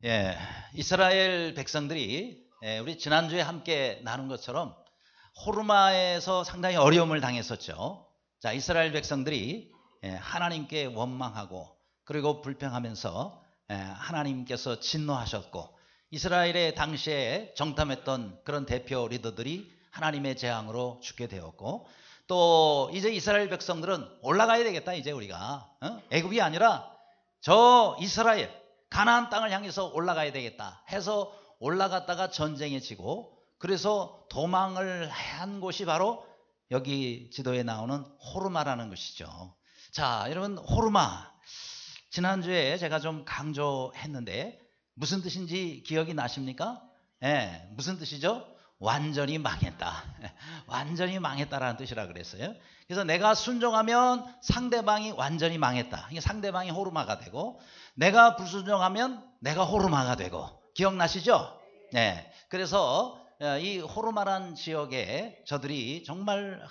예, 이스라엘 백성들이 우리 지난주에 함께 나눈 것처럼 호르마에서 상당히 어려움을 당했었죠. 자, 이스라엘 백성들이 하나님께 원망하고 그리고 불평하면서 하나님께서 진노하셨고 이스라엘의 당시에 정탐했던 그런 대표 리더들이 하나님의 재앙으로 죽게 되었고 또 이제 이스라엘 백성들은 올라가야 되겠다. 이제 우리가 애굽이 아니라 저 이스라엘 가나안 땅을 향해서 올라가야 되겠다 해서 올라갔다가 전쟁에 지고 그래서 도망을 한 곳이 바로 여기 지도에 나오는 호르마라는 것이죠. 자, 여러분, 호르마 지난주에 제가 좀 강조했는데 무슨 뜻인지 기억이 나십니까? 무슨 뜻이죠? 완전히 망했다. 완전히 망했다라는 뜻이라 그랬어요. 그래서 내가 순종하면 상대방이 완전히 망했다. 이게 상대방이 호르마가 되고 내가 불순종하면 내가 호르마가 되고 기억나시죠? 네. 그래서 이 호르마란 지역에 저들이 정말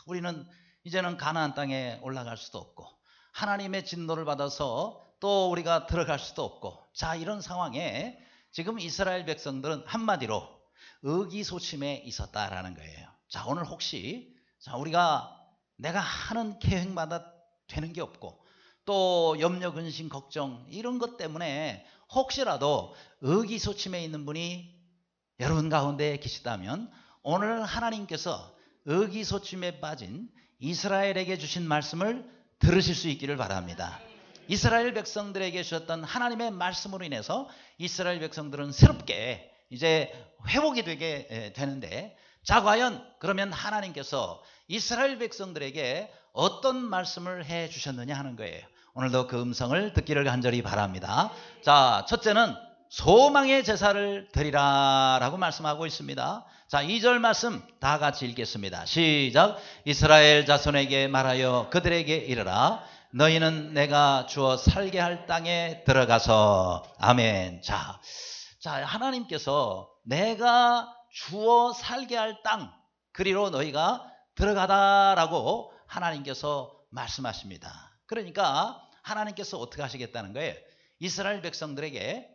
우리는 이제는 가나안 땅에 올라갈 수도 없고 하나님의 진노를 받아서 또 우리가 들어갈 수도 없고 자 이런 상황에 지금 이스라엘 백성들은 한마디로 의기소침해 있었다라는 거예요. 자 오늘 혹시 자 우리가 내가 하는 계획마다 되는 게 없고 또 염려 근심 걱정 이런 것 때문에 혹시라도 의기소침해 있는 분이 여러분 가운데 계시다면 오늘 하나님께서 의기소침에 빠진 이스라엘에게 주신 말씀을 들으실 수 있기를 바랍니다. 이스라엘 백성들에게 주셨던 하나님의 말씀으로 인해서 이스라엘 백성들은 새롭게 이제 회복이 되게 되는데 자 과연 그러면 하나님께서 이스라엘 백성들에게 어떤 말씀을 해 주셨느냐 하는 거예요. 오늘도 그 음성을 듣기를 간절히 바랍니다. 자 첫째는 소망의 제사를 드리라 라고 말씀하고 있습니다. 자 2절 말씀 다 같이 읽겠습니다. 시작. 이스라엘 자손에게 말하여 그들에게 이르라 너희는 내가 주어 살게 할 땅에 들어가서 아멘. 자 하나님께서 내가 주어 살게 할 땅 그리로 너희가 들어가다라고 하나님께서 말씀하십니다. 그러니까 하나님께서 어떻게 하시겠다는 거예요? 이스라엘 백성들에게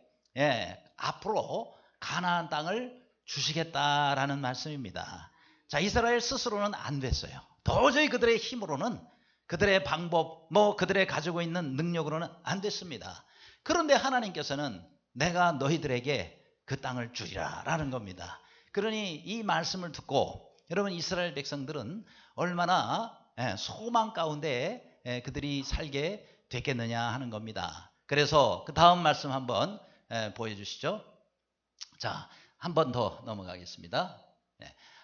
앞으로 가나안 땅을 주시겠다라는 말씀입니다. 자, 이스라엘 스스로는 안 됐어요. 도저히 그들의 힘으로는 그들의 방법, 그들의 가지고 있는 능력으로는 안 됐습니다. 그런데 하나님께서는 내가 너희들에게 그 땅을 주리라 라는 겁니다. 그러니 이 말씀을 듣고 여러분 이스라엘 백성들은 얼마나 소망 가운데 그들이 살게 됐겠느냐 하는 겁니다. 그래서 그 다음 말씀 한번 보여주시죠. 자, 한 번 더 넘어가겠습니다.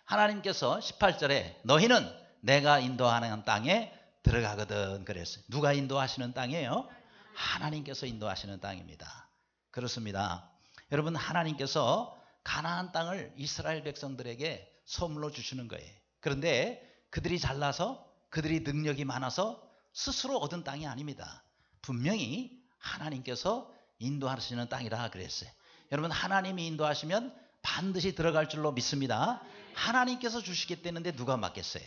하나님께서 18절에 너희는 내가 인도하는 땅에 들어가거든 그랬어요. 누가 인도하시는 땅이에요? 하나님께서 인도하시는 땅입니다. 그렇습니다. 여러분 하나님께서 가나안 땅을 이스라엘 백성들에게 선물로 주시는 거예요. 그런데 그들이 잘나서 그들이 능력이 많아서 스스로 얻은 땅이 아닙니다. 분명히 하나님께서 인도하시는 땅이라 그랬어요. 여러분 하나님이 인도하시면 반드시 들어갈 줄로 믿습니다. 하나님께서 주시겠다는데 누가 맡겠어요?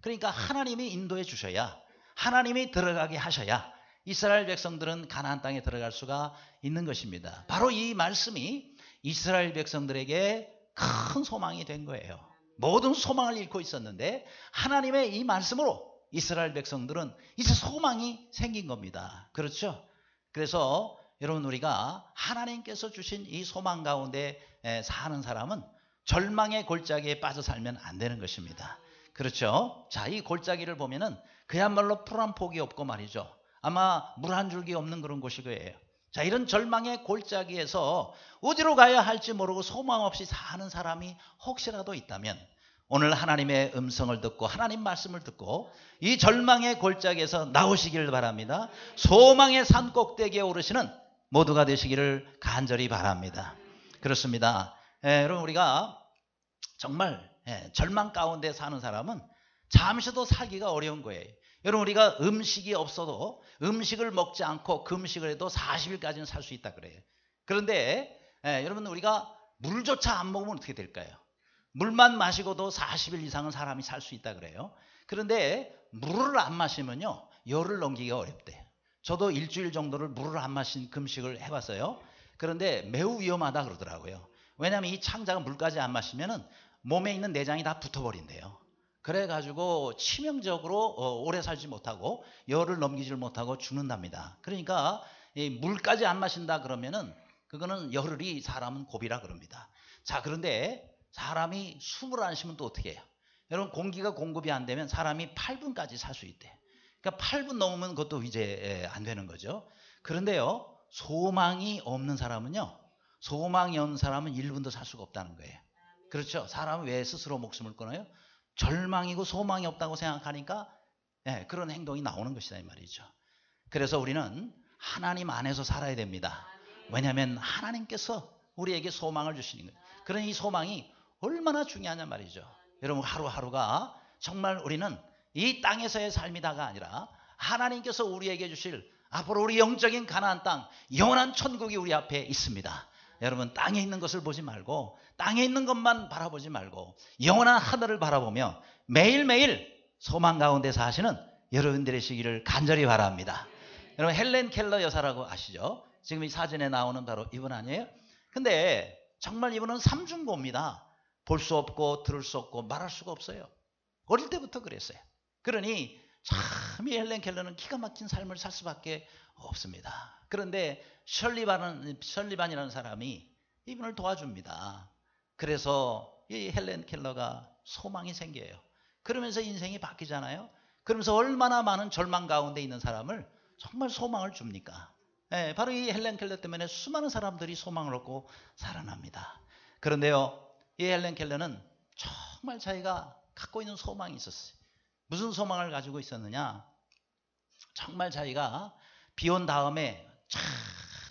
그러니까 하나님이 인도해 주셔야 하나님이 들어가게 하셔야 이스라엘 백성들은 가나안 땅에 들어갈 수가 있는 것입니다. 바로 이 말씀이 이스라엘 백성들에게 큰 소망이 된 거예요. 모든 소망을 잃고 있었는데 하나님의 이 말씀으로 이스라엘 백성들은 이제 소망이 생긴 겁니다. 그렇죠? 그래서 여러분 우리가 하나님께서 주신 이 소망 가운데 사는 사람은 절망의 골짜기에 빠져 살면 안 되는 것입니다. 그렇죠? 자, 이 골짜기를 보면은 그야말로 풀 한 폭이 없고 말이죠. 아마 물 한 줄기 없는 그런 곳이 거예요. 자, 이런 절망의 골짜기에서 어디로 가야 할지 모르고 소망 없이 사는 사람이 혹시라도 있다면 오늘 하나님의 음성을 듣고 하나님 말씀을 듣고 이 절망의 골짜기에서 나오시기를 바랍니다. 소망의 산 꼭대기에 오르시는 모두가 되시기를 간절히 바랍니다. 그렇습니다. 여러분 우리가 정말 절망 가운데 사는 사람은 잠시도 살기가 어려운 거예요. 여러분 우리가 음식이 없어도 음식을 먹지 않고 금식을 해도 40일까지는 살 수 있다 그래요. 그런데 여러분 우리가 물조차 안 먹으면 어떻게 될까요? 물만 마시고도 40일 이상은 사람이 살 수 있다 그래요. 그런데 물을 안 마시면요 열을 넘기기가 어렵대요. 저도 일주일 정도를 물을 안 마신 금식을 해봤어요. 그런데 매우 위험하다 그러더라고요. 왜냐하면 이 창자가 물까지 안 마시면은 몸에 있는 내장이 다 붙어버린대요. 그래가지고 치명적으로 오래 살지 못하고 열을 넘기질 못하고 죽는답니다. 그러니까 이 물까지 안 마신다 그러면은 그거는 열흘이 사람은 고비라 그럽니다. 자, 그런데 사람이 숨을 안 쉬면 또 어떻게 해요? 여러분, 공기가 공급이 안 되면 사람이 8분까지 살 수 있대. 그러니까 8분 넘으면 그것도 이제 안 되는 거죠. 그런데요, 소망이 없는 사람은요, 소망이 없는 사람은 1분도 살 수가 없다는 거예요. 그렇죠? 사람은 왜 스스로 목숨을 끊어요? 절망이고 소망이 없다고 생각하니까 그런 행동이 나오는 것이다 이 말이죠. 그래서 우리는 하나님 안에서 살아야 됩니다. 왜냐하면 하나님께서 우리에게 소망을 주시는 거예요. 그러니 이 소망이 얼마나 중요하냐 말이죠. 여러분, 하루하루가 정말 우리는 이 땅에서의 삶이다가 아니라 하나님께서 우리에게 주실 앞으로 우리 영적인 가나안 땅, 영원한 천국이 우리 앞에 있습니다. 여러분, 땅에 있는 것을 보지 말고 땅에 있는 것만 바라보지 말고 영원한 하늘을 바라보며 매일매일 소망 가운데 사시는 여러분들의 시기를 간절히 바랍니다. 여러분, 헬렌 켈러 여사라고 아시죠? 지금 이 사진에 나오는 바로 이분 아니에요? 근데 정말 이분은 삼중고입니다. 볼 수 없고 들을 수 없고 말할 수가 없어요. 어릴 때부터 그랬어요. 그러니 참 이 헬렌 켈러는 기가 막힌 삶을 살 수밖에 없습니다. 그런데 셜리반이라는 사람이 이분을 도와줍니다. 그래서 이 헬렌 켈러가 소망이 생겨요. 그러면서 인생이 바뀌잖아요. 그러면서 얼마나 많은 절망 가운데 있는 사람을 정말 소망을 줍니까? 바로 이 헬렌 켈러 때문에 수많은 사람들이 소망을 얻고 살아납니다. 그런데요, 이 헬렌 켈러는 정말 자기가 갖고 있는 소망이 있었어요. 무슨 소망을 가지고 있었느냐? 정말 자기가 비 온 다음에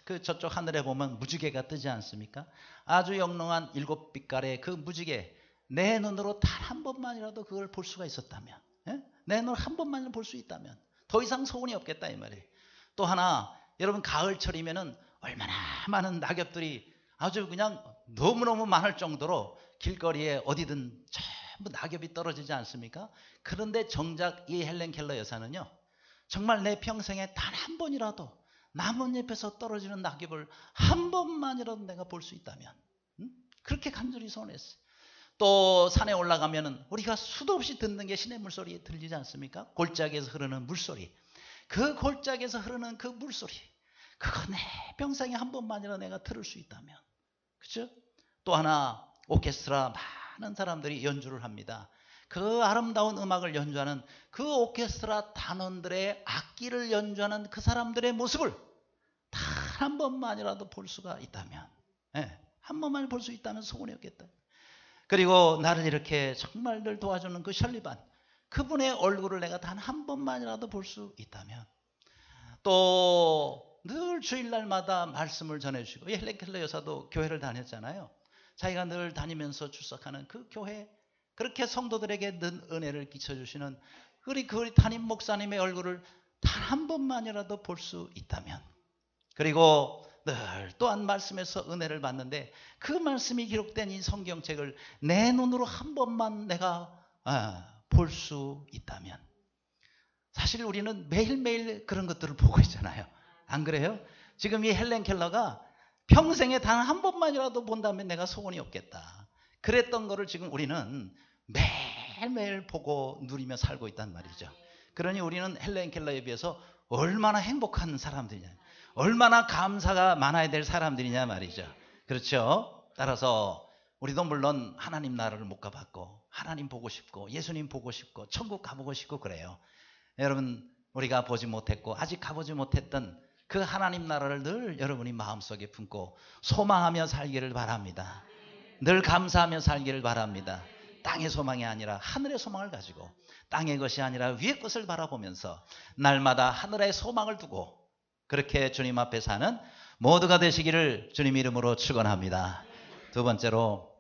그 저쪽 하늘에 보면 무지개가 뜨지 않습니까? 아주 영롱한 7빛깔의 그 무지개, 내 눈으로 단 한 번만이라도 그걸 볼 수가 있었다면, 내 눈으로 한 번만이라도 볼 수 있다면 더 이상 소원이 없겠다 이 말이에요. 또 하나, 여러분, 가을철이면은 얼마나 많은 낙엽들이 아주 그냥 너무너무 많을 정도로 길거리에 어디든 전부 낙엽이 떨어지지 않습니까? 그런데 정작 이 헬렌 켈러 여사는요, 정말 내 평생에 단 한 번이라도 나뭇잎에서 떨어지는 낙엽을 한 번만이라도 내가 볼 수 있다면, 그렇게 간절히 소원했어요. 또 산에 올라가면은 우리가 수도 없이 듣는 게 시냇 물소리 들리지 않습니까? 골짜기에서 흐르는 물소리. 그 골짜기에서 흐르는 그 물소리, 그거 내 평생에 한 번만이라도 내가 들을 수 있다면, 그죠? 또 하나, 오케스트라 많은 사람들이 연주를 합니다. 그 아름다운 음악을 연주하는 그 오케스트라 단원들의 악기를 연주하는 그 사람들의 모습을 단 한 번만이라도 볼 수가 있다면, 한 번만 볼 수 있다면 소원이 없겠다. 그리고 나를 이렇게 정말 늘 도와주는 그 셜리반, 그분의 얼굴을 내가 단 한 번만이라도 볼 수 있다면, 또 늘 주일날마다 말씀을 전해주시고, 헬렌 켈러 여사도 교회를 다녔잖아요. 자기가 늘 다니면서 출석하는 그 교회, 그렇게 성도들에게 늘 은혜를 끼쳐주시는 우리 그 담임 목사님의 얼굴을 단 한 번만이라도 볼 수 있다면, 그리고 늘 또한 말씀에서 은혜를 받는데 그 말씀이 기록된 이 성경책을 내 눈으로 한 번만 내가 볼 수 있다면, 사실 우리는 매일매일 그런 것들을 보고 있잖아요. 안 그래요? 지금 이 헬렌 켈러가 평생에 단 한 번만이라도 본다면 내가 소원이 없겠다, 그랬던 거를 지금 우리는 매일매일 보고 누리며 살고 있단 말이죠. 그러니 우리는 헬렌 켈러에 비해서 얼마나 행복한 사람들이냐, 얼마나 감사가 많아야 될 사람들이냐 말이죠. 그렇죠? 따라서 우리도 물론 하나님 나라를 못 가봤고 하나님 보고 싶고 예수님 보고 싶고 천국 가보고 싶고 그래요. 여러분, 우리가 보지 못했고 아직 가보지 못했던 그 하나님 나라를 늘 여러분이 마음속에 품고 소망하며 살기를 바랍니다. 늘 감사하며 살기를 바랍니다. 땅의 소망이 아니라 하늘의 소망을 가지고, 땅의 것이 아니라 위의 것을 바라보면서 날마다 하늘의 소망을 두고 그렇게 주님 앞에 사는 모두가 되시기를 주님 이름으로 축원합니다. 두 번째로,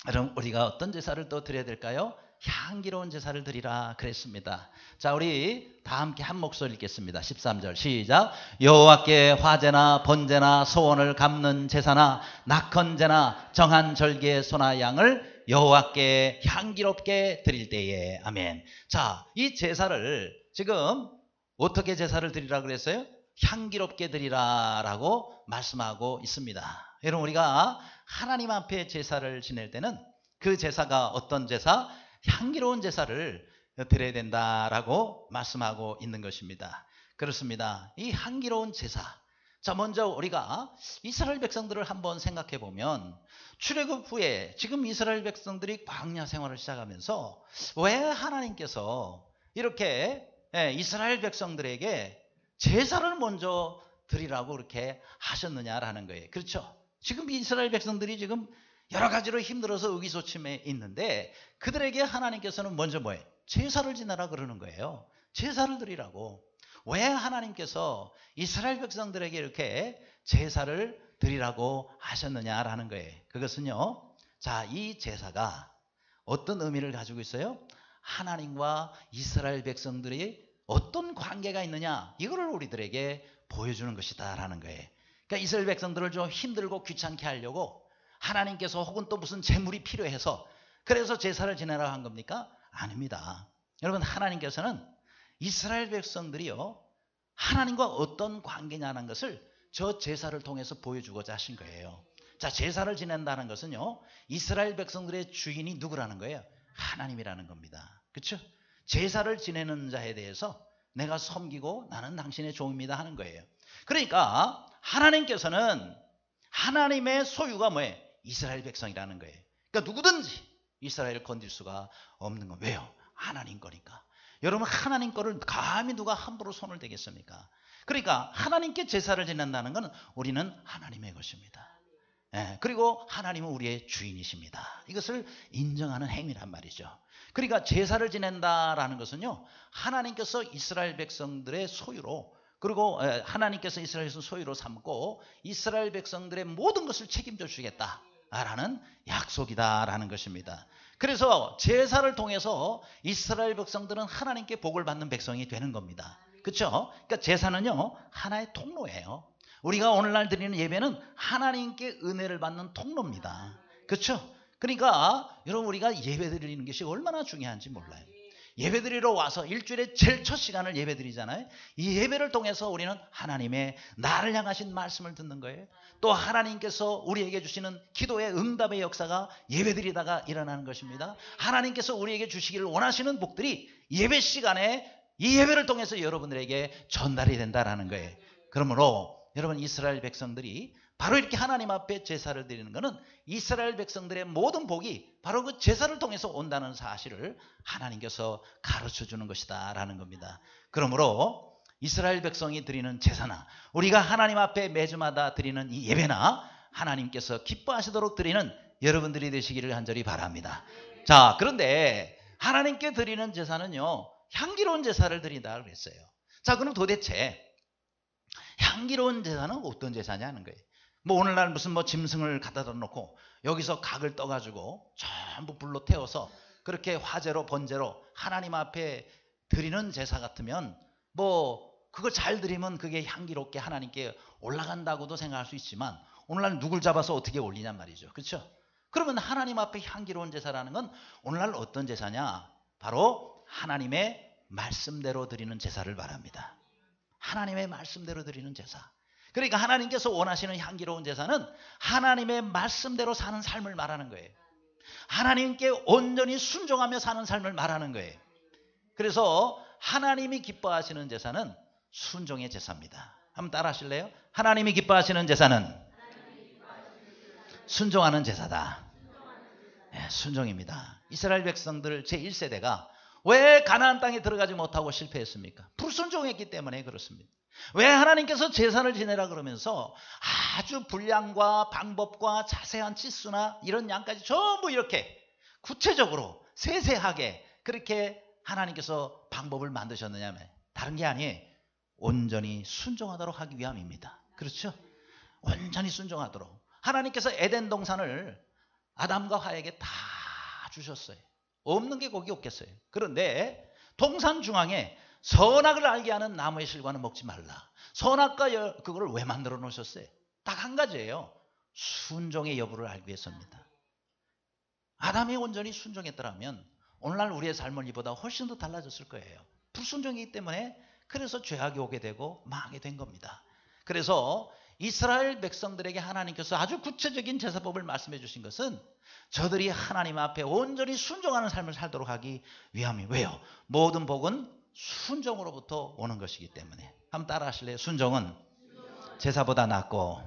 여러분, 우리가 어떤 제사를 또 드려야 될까요? 향기로운 제사를 드리라 그랬습니다. 자, 우리 다 함께 한 목소리 읽겠습니다. 13절 시작. 여호와께 화제나 번제나 소원을 갚는 제사나 낙헌제나 정한 절기의 소나 양을 여호와께 향기롭게 드릴 때에. 아멘. 자, 이 제사를 지금 어떻게 제사를 드리라 그랬어요? 향기롭게 드리라라고 말씀하고 있습니다. 여러분, 우리가 하나님 앞에 제사를 지낼 때는 그 제사가 어떤 제사? 향기로운 제사를 드려야 된다라고 말씀하고 있는 것입니다. 그렇습니다. 이 향기로운 제사. 자, 먼저 우리가 이스라엘 백성들을 한번 생각해 보면 출애굽 후에 지금 이스라엘 백성들이 광야 생활을 시작하면서 왜 하나님께서 이렇게 이스라엘 백성들에게 제사를 먼저 드리라고 그렇게 하셨느냐라는 거예요. 그렇죠? 지금 이스라엘 백성들이 지금 여러 가지로 힘들어서 의기소침해 있는데 그들에게 하나님께서는 먼저 뭐예요? 제사를 지내라 그러는 거예요. 제사를 드리라고. 왜 하나님께서 이스라엘 백성들에게 이렇게 제사를 드리라고 하셨느냐라는 거예요. 그것은요, 자, 이 제사가 어떤 의미를 가지고 있어요? 하나님과 이스라엘 백성들이 어떤 관계가 있느냐, 이거를 우리들에게 보여주는 것이다 라는 거예요. 그러니까 이스라엘 백성들을 좀 힘들고 귀찮게 하려고 하나님께서 혹은 또 무슨 재물이 필요해서 그래서 제사를 지내라 한 겁니까? 아닙니다. 여러분, 하나님께서는 이스라엘 백성들이요, 하나님과 어떤 관계냐는 것을 저 제사를 통해서 보여주고자 하신 거예요. 자, 제사를 지낸다는 것은요, 이스라엘 백성들의 주인이 누구라는 거예요? 하나님이라는 겁니다. 그렇죠? 제사를 지내는 자에 대해서 내가 섬기고 나는 당신의 종입니다 하는 거예요. 그러니까 하나님께서는 하나님의 소유가 뭐예요? 이스라엘 백성이라는 거예요. 그러니까 누구든지 이스라엘을 건질 수가 없는 거. 왜요? 하나님 거니까. 여러분, 하나님 거를 감히 누가 함부로 손을 대겠습니까? 그러니까 하나님께 제사를 지낸다는 것은 우리는 하나님의 것입니다. 그리고 하나님은 우리의 주인이십니다. 이것을 인정하는 행위란 말이죠. 그러니까 제사를 지낸다라는 것은요, 하나님께서 이스라엘 백성들의 소유로, 그리고 하나님께서 이스라엘 소유로 삼고 이스라엘 백성들의 모든 것을 책임져 주겠다라는 약속이다라는 것입니다. 그래서 제사를 통해서 이스라엘 백성들은 하나님께 복을 받는 백성이 되는 겁니다. 그렇죠? 그러니까 제사는요, 하나의 통로예요. 우리가 오늘날 드리는 예배는 하나님께 은혜를 받는 통로입니다. 그렇죠? 그러니까 여러분, 우리가 예배 드리는 것이 얼마나 중요한지 몰라요. 예배 드리러 와서 일주일에 제일 첫 시간을 예배 드리잖아요. 이 예배를 통해서 우리는 하나님의 나를 향하신 말씀을 듣는 거예요. 또 하나님께서 우리에게 주시는 기도의 응답의 역사가 예배 드리다가 일어나는 것입니다. 하나님께서 우리에게 주시기를 원하시는 복들이 예배 시간에 이 예배를 통해서 여러분들에게 전달이 된다는 거예요. 그러므로 여러분, 이스라엘 백성들이 바로 이렇게 하나님 앞에 제사를 드리는 것은 이스라엘 백성들의 모든 복이 바로 그 제사를 통해서 온다는 사실을 하나님께서 가르쳐 주는 것이다 라는 겁니다. 그러므로 이스라엘 백성이 드리는 제사나 우리가 하나님 앞에 매주마다 드리는 이 예배나 하나님께서 기뻐하시도록 드리는 여러분들이 되시기를 간절히 바랍니다. 자, 그런데 하나님께 드리는 제사는요, 향기로운 제사를 드린다 그랬어요. 자, 그럼 도대체 향기로운 제사는 어떤 제사냐는 거예요. 뭐 오늘날 무슨 뭐 짐승을 갖다 놓고 여기서 각을 떠가지고 전부 불로 태워서 그렇게 화제로 번제로 하나님 앞에 드리는 제사 같으면 뭐 그걸 잘 드리면 그게 향기롭게 하나님께 올라간다고도 생각할 수 있지만 오늘날 누굴 잡아서 어떻게 올리냔 말이죠. 그렇죠? 그러면 하나님 앞에 향기로운 제사라는 건 오늘날 어떤 제사냐? 바로 하나님의 말씀대로 드리는 제사를 말합니다. 하나님의 말씀대로 드리는 제사. 그러니까 하나님께서 원하시는 향기로운 제사는 하나님의 말씀대로 사는 삶을 말하는 거예요. 하나님께 온전히 순종하며 사는 삶을 말하는 거예요. 그래서 하나님이 기뻐하시는 제사는 순종의 제사입니다. 한번 따라 하실래요? 하나님이 기뻐하시는 제사는 순종하는 제사다. 네, 순종입니다. 이스라엘 백성들 제1세대가 왜 가나안 땅에 들어가지 못하고 실패했습니까? 불순종했기 때문에 그렇습니다. 왜 하나님께서 제사를 지내라 그러면서 아주 분량과 방법과 자세한 치수나 이런 양까지 전부 이렇게 구체적으로 세세하게 그렇게 하나님께서 방법을 만드셨느냐면 다른 게 아니에요. 온전히 순종하도록 하기 위함입니다. 그렇죠? 온전히 순종하도록. 하나님께서 에덴 동산을 아담과 하에게 다 주셨어요. 없는 게 거기 없겠어요. 그런데 동산 중앙에 선악을 알게 하는 나무의 실과는 먹지 말라. 선악과 그거를 왜 만들어 놓으셨어요? 딱 한 가지예요. 순종의 여부를 알기 위해서입니다. 아담이 온전히 순종했더라면 오늘날 우리의 삶은 이보다 훨씬 더 달라졌을 거예요. 불순종이기 때문에 그래서 죄악이 오게 되고 망하게 된 겁니다. 그래서 이스라엘 백성들에게 하나님께서 아주 구체적인 제사법을 말씀해 주신 것은 저들이 하나님 앞에 온전히 순종하는 삶을 살도록 하기 위함이. 왜요? 모든 복은 순종으로부터 오는 것이기 때문에. 한번 따라 하실래요? 순종은 제사보다 낫고,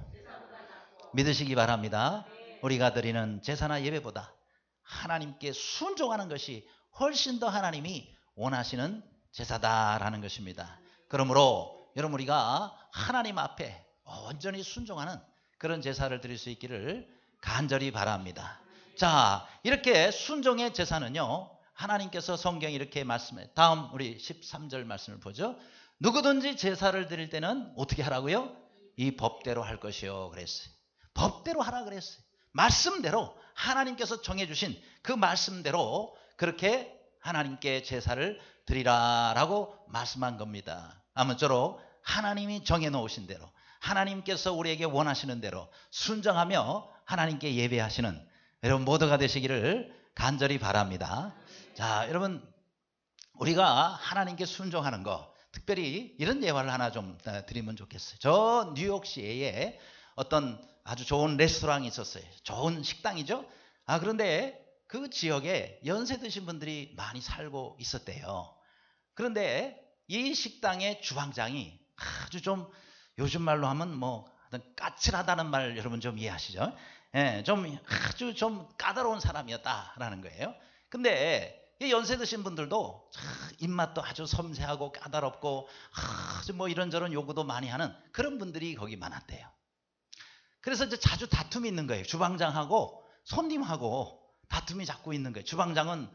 믿으시기 바랍니다. 우리가 드리는 제사나 예배보다 하나님께 순종하는 것이 훨씬 더 하나님이 원하시는 제사다라는 것입니다. 그러므로 여러분, 우리가 하나님 앞에 온전히 순종하는 그런 제사를 드릴 수 있기를 간절히 바랍니다. 자, 이렇게 순종의 제사는요, 하나님께서 성경에 이렇게 말씀해. 다음 우리 13절 말씀을 보죠. 누구든지 제사를 드릴 때는 어떻게 하라고요? 이 법대로 할 것이요 그랬어요. 법대로 하라 그랬어요. 말씀대로, 하나님께서 정해주신 그 말씀대로 그렇게 하나님께 제사를 드리라라고 말씀한 겁니다. 아무쪼록 하나님이 정해놓으신 대로, 하나님께서 우리에게 원하시는 대로 순종하며 하나님께 예배하시는 여러분 모두가 되시기를 간절히 바랍니다. 자, 여러분, 우리가 하나님께 순종하는 거, 특별히 이런 예화를 하나 좀 드리면 좋겠어요. 저 뉴욕시에 어떤 아주 좋은 레스토랑이 있었어요. 좋은 식당이죠. 그런데 그 지역에 연세 드신 분들이 많이 살고 있었대요. 그런데 이 식당의 주방장이 아주 좀, 요즘 말로 하면 뭐 까칠하다는 말 여러분 좀 이해하시죠? 예, 좀 아주 좀 까다로운 사람이었다라는 거예요. 근데 이 연세 드신 분들도 입맛도 아주 섬세하고 까다롭고 아주 뭐 이런저런 요구도 많이 하는 그런 분들이 거기 많았대요. 그래서 이제 자주 다툼이 있는 거예요. 주방장하고 손님하고 다툼이 자꾸 있는 거예요. 주방장은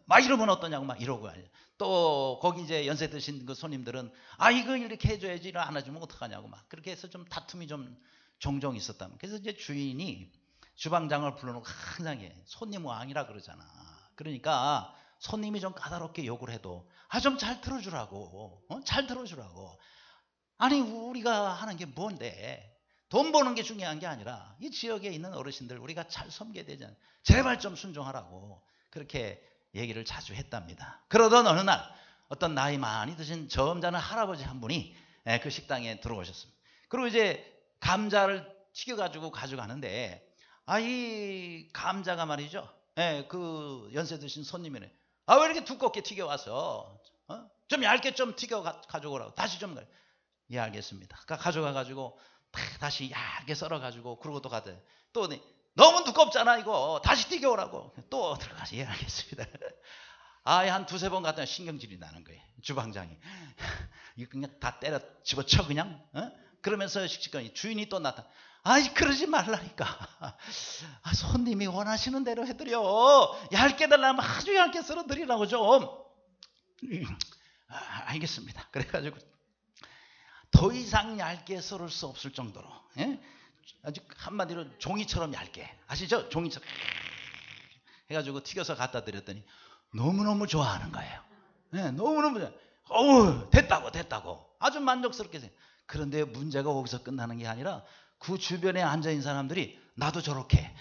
막 이러면 어떠냐고 막 이러고, 또 거기 이제 연세 드신 그 손님들은 이거 이렇게 해줘야지, 이거 안 해주면 어떡하냐고 막 그렇게 해서 좀 다툼이 좀 종종 있었다면. 그래서 이제 주인이 주방장을 불러놓고 항상 손님 왕이라 그러잖아. 그러니까 손님이 좀 까다롭게 욕을 해도 좀 잘 들어주라고, 잘 들어주라고. 아니, 우리가 하는 게 뭔데? 돈 버는 게 중요한 게 아니라 이 지역에 있는 어르신들 우리가 잘 섬겨야 되잖아요. 제발 좀 순종하라고 그렇게 얘기를 자주 했답니다. 그러던 어느 날 어떤 나이 많이 드신 점잖은 할아버지 한 분이 그 식당에 들어오셨습니다. 그리고 이제 감자를 튀겨가지고 가져가는데 이 감자가 말이죠. 그 연세 드신 손님이네. 왜 이렇게 두껍게 튀겨와서 좀 얇게 좀 튀겨 가져오라고. 다시 좀. 예, 알겠습니다. 가져가가지고 다시 얇게 썰어가지고 그러고 또 가대. 또 너무 두껍잖아 이거. 다시 튀겨오라고. 또 들어가서. 예, 알겠습니다. 한 두세 번 갔더니 신경질이 나는 거예요. 주방장이. 이거 그냥 다 때려 집어쳐 그냥. 그러면서 식직원이, 주인이 또 나타나. 그러지 말라니까. 손님이 원하시는 대로 해드려. 얇게 달라면 아주 얇게 썰어 드리라고 좀. 알겠습니다. 그래가지고 더 이상 얇게 썰을 수 없을 정도로, 아주 한마디로 종이처럼 얇게, 아시죠? 종이처럼 해가지고 튀겨서 갖다 드렸더니 너무너무 좋아하는 거예요. 너무너무 됐다고 아주 만족스럽게 생각. 그런데 문제가 거기서 끝나는 게 아니라 그 주변에 앉아있는 사람들이 나도 저렇게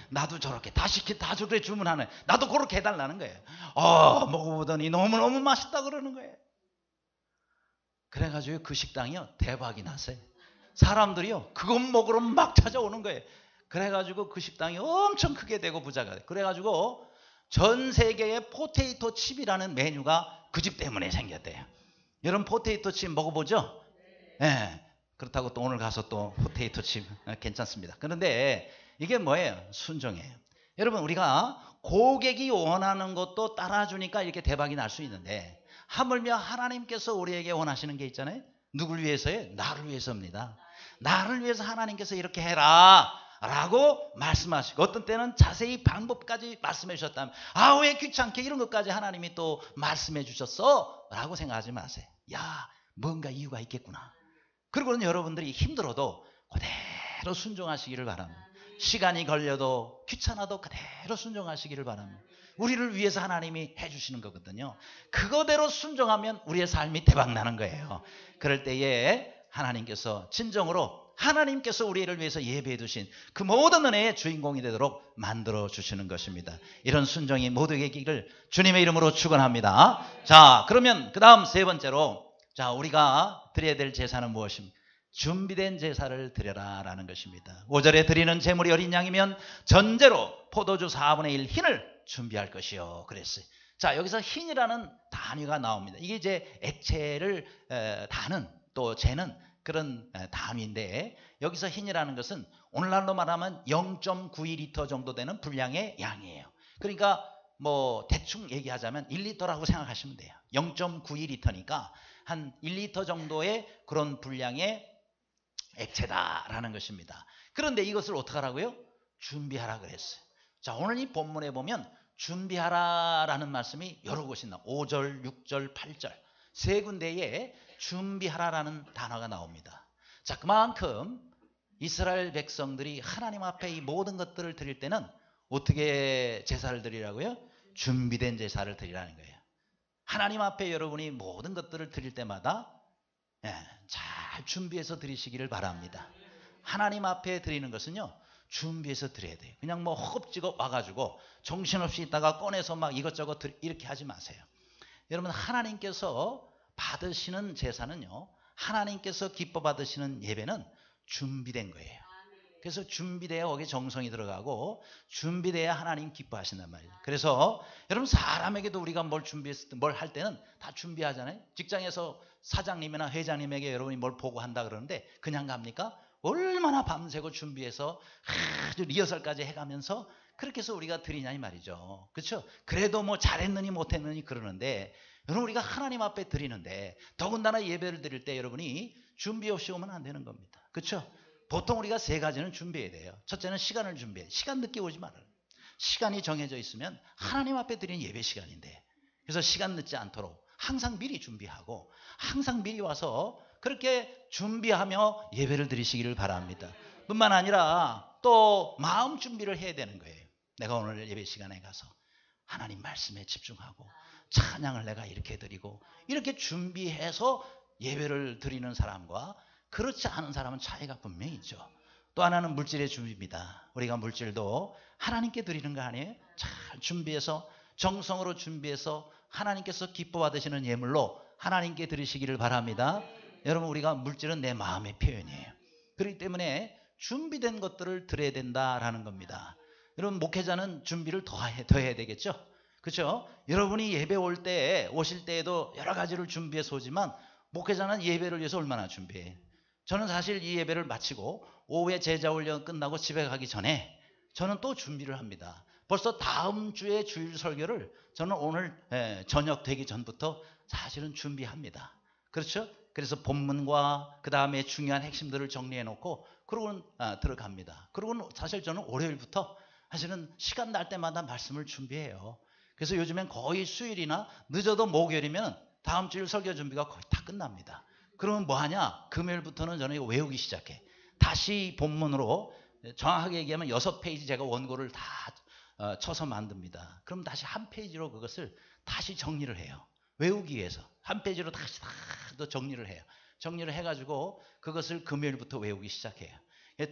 다 저렇게 주문하네. 나도 그렇게 해달라는 거예요. 먹어보더니 너무너무 맛있다 그러는 거예요. 그래가지고 그 식당이요, 대박이 났어요. 사람들이요, 그것 먹으러 막 찾아오는 거예요. 그래가지고 그 식당이 엄청 크게 되고 부자가 돼요. 그래가지고 전 세계의 포테이토 칩이라는 메뉴가 그 집 때문에 생겼대요. 여러분 포테이토 칩 먹어보죠? 네. 그렇다고 또 오늘 가서 또 포테이토 칩 괜찮습니다. 그런데 이게 뭐예요? 순종이에요. 여러분, 우리가 고객이 원하는 것도 따라주니까 이렇게 대박이 날 수 있는데, 하물며 하나님께서 우리에게 원하시는 게 있잖아요. 누굴 위해서요? 나를 위해서입니다. 나를 위해서 하나님께서 이렇게 해라 라고 말씀하시고, 어떤 때는 자세히 방법까지 말씀해 주셨다면 왜 귀찮게 이런 것까지 하나님이 또 말씀해 주셨어? 라고 생각하지 마세요. 뭔가 이유가 있겠구나. 그리고는 여러분들이 힘들어도 그대로 순종하시기를 바랍니다. 시간이 걸려도 귀찮아도 그대로 순종하시기를 바랍니다. 우리를 위해서 하나님이 해주시는 거거든요. 그거대로 순종하면 우리의 삶이 대박나는 거예요. 그럴 때에 하나님께서 진정으로 하나님께서 우리를 위해서 예배해 두신 그 모든 은혜의 주인공이 되도록 만들어 주시는 것입니다. 이런 순종이 모두에게 있기를 주님의 이름으로 축원합니다. 자, 그러면 그 다음 세 번째로, 자, 우리가 드려야 될 제사는 무엇입니까? 준비된 제사를 드려라 라는 것입니다. 5절에 드리는 제물이 어린 양이면 전제로 포도주 4분의 1 흰을 준비할 것이요 그랬어요. 자, 여기서 흰이라는 단위가 나옵니다. 이게 이제 액체를 다는 또 재는 그런 단위인데, 여기서 흰이라는 것은 오늘날로 말하면 0.92리터 정도 되는 분량의 양이에요. 그러니까 뭐 대충 얘기하자면 1리터라고 생각하시면 돼요. 0.92리터니까 한 1리터 정도의 그런 분량의 액체다라는 것입니다. 그런데 이것을 어떻게 하라고요? 준비하라 그랬어요. 자, 오늘 이 본문에 보면 준비하라라는 말씀이 여러 곳이 나와요. 5절, 6절, 8절 세 군데에 준비하라라는 단어가 나옵니다. 자, 그만큼 이스라엘 백성들이 하나님 앞에 이 모든 것들을 드릴 때는 어떻게 제사를 드리라고요? 준비된 제사를 드리라는 거예요. 하나님 앞에 여러분이 모든 것들을 드릴 때마다 잘 준비해서 드리시기를 바랍니다. 하나님 앞에 드리는 것은요, 준비해서 드려야 돼요. 그냥 뭐 허겁지겁 와가지고 정신없이 있다가 꺼내서 막 이것저것 이렇게 하지 마세요. 여러분, 하나님께서 받으시는 제사는요, 하나님께서 기뻐 받으시는 예배는 준비된 거예요. 그래서 준비돼야 거기에 정성이 들어가고 준비돼야 하나님 기뻐하신단 말이에요. 그래서 여러분, 사람에게도 우리가 뭘 준비했을 때, 뭘 할 때는 다 준비하잖아요. 직장에서 사장님이나 회장님에게 여러분이 뭘 보고한다 그러는데 그냥 갑니까? 얼마나 밤새고 준비해서 아주 리허설까지 해가면서 그렇게 해서 우리가 드리냐 이 말이죠. 그렇죠? 그래도 뭐 잘했느니 못했느니 그러는데, 여러분, 우리가 하나님 앞에 드리는데 더군다나 예배를 드릴 때 여러분이 준비 없이 오면 안 되는 겁니다. 그렇죠? 보통 우리가 세 가지는 준비해야 돼요. 첫째는 시간을 준비해. 시간 늦게 오지 말아요. 시간이 정해져 있으면 하나님 앞에 드리는 예배 시간인데, 그래서 시간 늦지 않도록 항상 미리 준비하고 항상 미리 와서 그렇게 준비하며 예배를 드리시기를 바랍니다. 뿐만 아니라 또 마음 준비를 해야 되는 거예요. 내가 오늘 예배 시간에 가서 하나님 말씀에 집중하고 찬양을 내가 이렇게 드리고, 이렇게 준비해서 예배를 드리는 사람과 그렇지 않은 사람은 차이가 분명히 있죠. 또 하나는 물질의 준비입니다. 우리가 물질도 하나님께 드리는 거 아니에요? 잘 준비해서 정성으로 준비해서 하나님께서 기뻐 받으시는 예물로 하나님께 드리시기를 바랍니다. 여러분, 우리가 물질은 내 마음의 표현이에요. 그렇기 때문에 준비된 것들을 드려야 된다라는 겁니다. 여러분, 목회자는 준비를 더 해야 되겠죠? 그렇죠? 여러분이 예배 오실 때에도 여러 가지를 준비해서 오지만 목회자는 예배를 위해서 얼마나 준비해요? 저는 사실 이 예배를 마치고 오후에 제자훈련 끝나고 집에 가기 전에 저는 또 준비를 합니다. 벌써 다음 주에 주일 설교를 저는 오늘 저녁 되기 전부터 사실은 준비합니다. 그렇죠? 그래서 본문과 그 다음에 중요한 핵심들을 정리해 놓고 그러고는 들어갑니다. 그러고는 사실 저는 월요일부터 사실은 시간 날 때마다 말씀을 준비해요. 그래서 요즘엔 거의 수요일이나 늦어도 목요일이면 다음 주일 설교 준비가 거의 다 끝납니다. 그러면 뭐 하냐? 금요일부터는 저는 이거 외우기 시작해. 다시 본문으로, 정확하게 얘기하면 6페이지 제가 원고를 다 쳐서 만듭니다. 그럼 다시 한 페이지로 그것을 다시 정리를 해요. 외우기 위해서 한 페이지로 다시 다 정리를 해요. 정리를 해가지고 그것을 금요일부터 외우기 시작해요.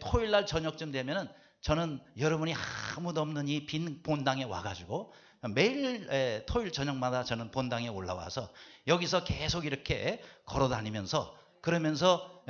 토요일날 저녁쯤 되면은 저는 여러분이 아무도 없는 이 빈 본당에 와가지고 매일 토요일 저녁마다 저는 본당에 올라와서 여기서 계속 이렇게 걸어다니면서 그러면서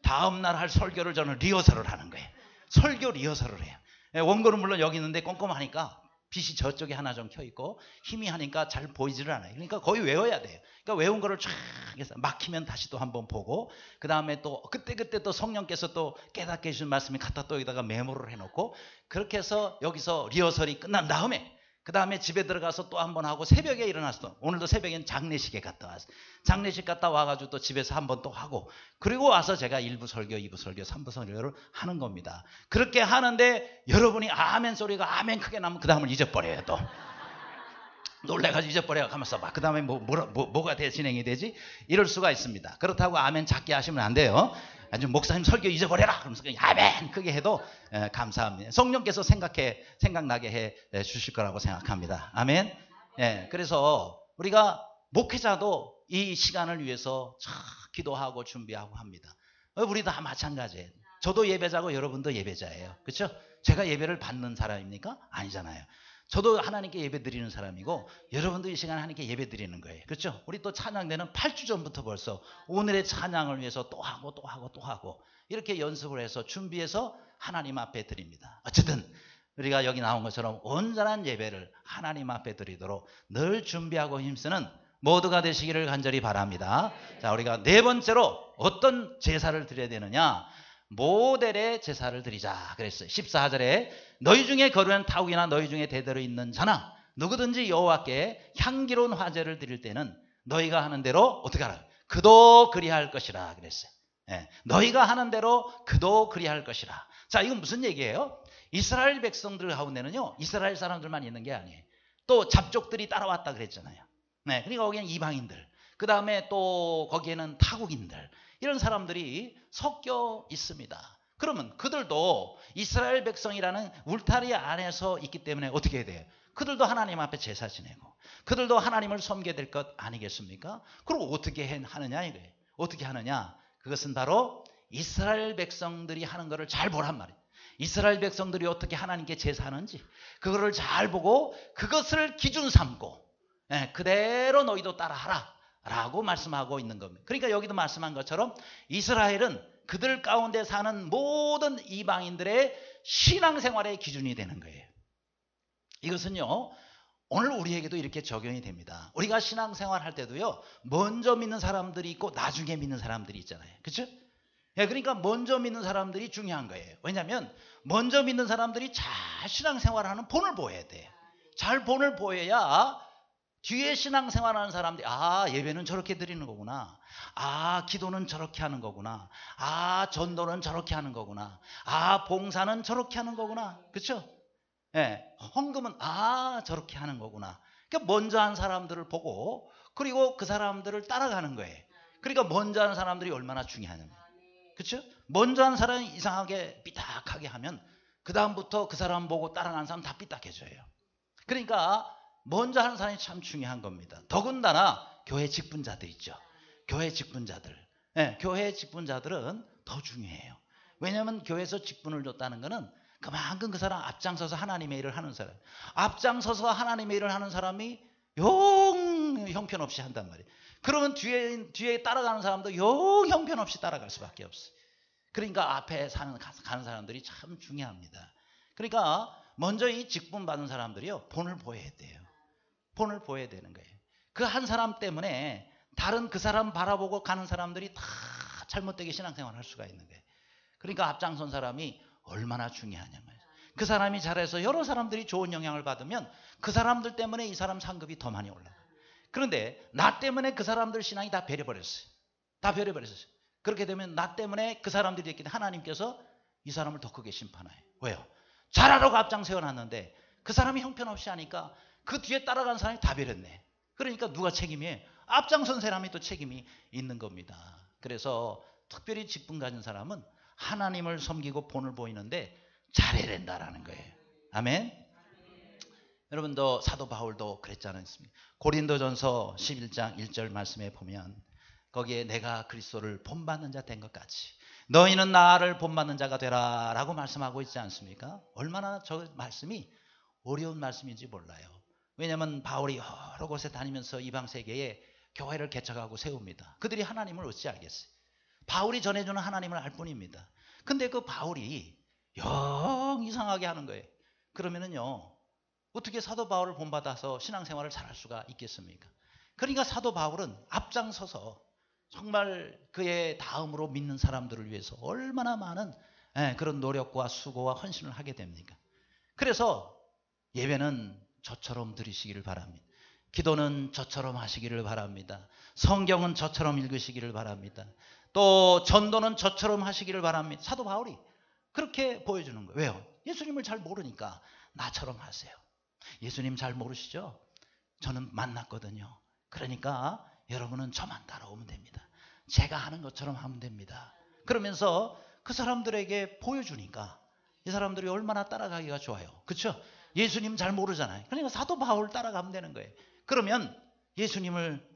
다음날 할 설교를 저는 리허설을 하는 거예요. 설교 리허설을 해요. 원고는 물론 여기 있는데 꼼꼼하니까 빛이 저쪽에 하나 좀 켜있고 희미하니까 잘 보이지를 않아요. 그러니까 거의 외워야 돼요. 그러니까 외운 거를 쫙 해서 막히면 다시 또 한번 보고, 그 다음에 또 그때 또 성령께서 또 깨닫게 해주신 말씀이 갖다 또 여기다가 메모를 해놓고, 그렇게 해서 여기서 리허설이 끝난 다음에 그 다음에 집에 들어가서 또 한 번 하고, 새벽에 일어났어. 오늘도 새벽엔 장례식에 갔다 왔어. 장례식 갔다 와가지고 또 집에서 한 번 또 하고, 그리고 와서 제가 1부 설교, 2부 설교, 3부 설교를 하는 겁니다. 그렇게 하는데 여러분이 아멘 소리가 아멘 크게 나면 그 다음을 잊어버려요. 또 놀래가지고 잊어버려요. 가만있어 봐. 그 다음에 뭐가 진행이 되지? 이럴 수가 있습니다. 그렇다고 아멘 작게 하시면 안 돼요. 아주 목사님 설교 잊어버려라 그러면서 그냥 아멘 크게 해도 감사합니다. 성령께서 생각나게 해 주실 거라고 생각합니다. 아멘. 그래서 우리가 목회자도 이 시간을 위해서 기도하고 준비하고 합니다. 우리 다 마찬가지예요. 저도 예배자고 여러분도 예배자예요. 그렇죠? 제가 예배를 받는 사람입니까? 아니잖아요. 저도 하나님께 예배 드리는 사람이고 여러분도 이 시간에 하나님께 예배 드리는 거예요. 그렇죠? 우리 또 찬양대는 8주 전부터 벌써 오늘의 찬양을 위해서 또 하고 또 하고 또 하고 이렇게 연습을 해서 준비해서 하나님 앞에 드립니다. 어쨌든 우리가 여기 나온 것처럼 온전한 예배를 하나님 앞에 드리도록 늘 준비하고 힘쓰는 모두가 되시기를 간절히 바랍니다. 자, 우리가 네 번째로 어떤 제사를 드려야 되느냐? 모델의 제사를 드리자 그랬어요. 14절에 너희 중에 거룩한 타국이나 너희 중에 대대로 있는 자나 누구든지 여호와께 향기로운 화제를 드릴 때는 너희가 하는 대로 어떻게 하라? 그도 그리할 것이라 그랬어요. 예, 너희가 하는 대로 그도 그리할 것이라. 자, 이건 무슨 얘기예요? 이스라엘 백성들 가운데는요, 이스라엘 사람들만 있는 게 아니에요. 또 잡족들이 따라왔다 그랬잖아요. 네, 그러니까 거기는 이방인들, 그 다음에 또 거기에는 타국인들, 이런 사람들이 섞여 있습니다. 그러면 그들도 이스라엘 백성이라는 울타리 안에서 있기 때문에 어떻게 해야 돼요? 그들도 하나님 앞에 제사 지내고 그들도 하나님을 섬겨야 될 것 아니겠습니까? 그리고 어떻게 하느냐 이거예요. 어떻게 하느냐? 그것은 바로 이스라엘 백성들이 하는 것을 잘 보란 말이에요. 이스라엘 백성들이 어떻게 하나님께 제사하는지 그거를 잘 보고 그것을 기준 삼고 그대로 너희도 따라하라 라고 말씀하고 있는 겁니다. 그러니까 여기도 말씀한 것처럼 이스라엘은 그들 가운데 사는 모든 이방인들의 신앙생활의 기준이 되는 거예요. 이것은요, 오늘 우리에게도 이렇게 적용이 됩니다. 우리가 신앙생활 할 때도요, 먼저 믿는 사람들이 있고 나중에 믿는 사람들이 있잖아요. 그렇죠? 그러니까 먼저 믿는 사람들이 중요한 거예요. 왜냐하면 먼저 믿는 사람들이 잘 신앙생활하는 본을 보여야 돼요. 잘 본을 보여야 뒤에 신앙생활하는 사람들이 예배는 저렇게 드리는 거구나. 기도는 저렇게 하는 거구나. 전도는 저렇게 하는 거구나. 봉사는 저렇게 하는 거구나. 그렇죠? 헌금은 저렇게 하는 거구나. 그러니까 먼저 한 사람들을 보고 그리고 그 사람들을 따라가는 거예요. 그러니까 먼저 한 사람들이 얼마나 중요하냐면, 그렇죠? 먼저 한 사람이 이상하게 삐딱하게 하면 그 다음부터 그 사람 보고 따라가는 사람 다 삐딱해져요. 그러니까 먼저 하는 사람이 참 중요한 겁니다. 더군다나 교회 직분자들 있죠. 교회 직분자들. 교회 직분자들은 더 중요해요. 왜냐하면 교회에서 직분을 줬다는 것은 그만큼 그 사람 앞장서서 하나님의 일을 하는 사람. 앞장서서 하나님의 일을 하는 사람이 형편없이 한단 말이에요. 그러면 뒤에 따라가는 사람도 형편없이 따라갈 수밖에 없어요. 그러니까 앞에 가는 사람들이 참 중요합니다. 그러니까 먼저 이 직분 받은 사람들이요, 본을 보여야 돼요. 본을 보여야 되는 거예요. 그 한 사람 때문에 다른 그 사람 바라보고 가는 사람들이 다 잘못되게 신앙생활을 할 수가 있는 거예요. 그러니까 앞장선 사람이 얼마나 중요하냐면, 그 사람이 잘해서 여러 사람들이 좋은 영향을 받으면 그 사람들 때문에 이 사람 상급이 더 많이 올라가요. 그런데 나 때문에 그 사람들 신앙이 다 배려버렸어요. 다 배려버렸어요. 그렇게 되면 나 때문에 그 사람들이 있기 때문에 하나님께서 이 사람을 더 크게 심판해요. 왜요? 잘하라고 앞장 세워놨는데 그 사람이 형편없이 하니까 그 뒤에 따라간 사람이 다 배렸네. 그러니까 누가 책임이에요? 앞장선 사람이 또 책임이 있는 겁니다. 그래서 특별히 직분 가진 사람은 하나님을 섬기고 본을 보이는데 잘해야 된다라는 거예요. 아멘. 여러분도 사도 바울도 그랬지 않습니까? 고린도전서 11장 1절 말씀에 보면 거기에 내가 그리스도를 본받는 자 된 것 같이 너희는 나를 본받는 자가 되라 라고 말씀하고 있지 않습니까? 얼마나 저 말씀이 어려운 말씀인지 몰라요. 왜냐하면 바울이 여러 곳에 다니면서 이방 세계에 교회를 개척하고 세웁니다. 그들이 하나님을 어찌 알겠어요? 바울이 전해주는 하나님을 알 뿐입니다. 근데 그 바울이 영 이상하게 하는 거예요. 그러면은요, 어떻게 사도 바울을 본받아서 신앙생활을 잘할 수가 있겠습니까? 그러니까 사도 바울은 앞장서서 정말 그의 다음으로 믿는 사람들을 위해서 얼마나 많은 그런 노력과 수고와 헌신을 하게 됩니까? 그래서 예배는 저처럼 드리시기를 바랍니다. 기도는 저처럼 하시기를 바랍니다. 성경은 저처럼 읽으시기를 바랍니다. 또 전도는 저처럼 하시기를 바랍니다. 사도 바울이 그렇게 보여주는 거예요. 왜요? 예수님을 잘 모르니까 나처럼 하세요. 예수님 잘 모르시죠? 저는 만났거든요. 그러니까 여러분은 저만 따라오면 됩니다. 제가 하는 것처럼 하면 됩니다. 그러면서 그 사람들에게 보여주니까 이 사람들이 얼마나 따라가기가 좋아요. 그렇죠? 예수님 잘 모르잖아요. 그러니까 사도 바울 따라가면 되는 거예요. 그러면 예수님을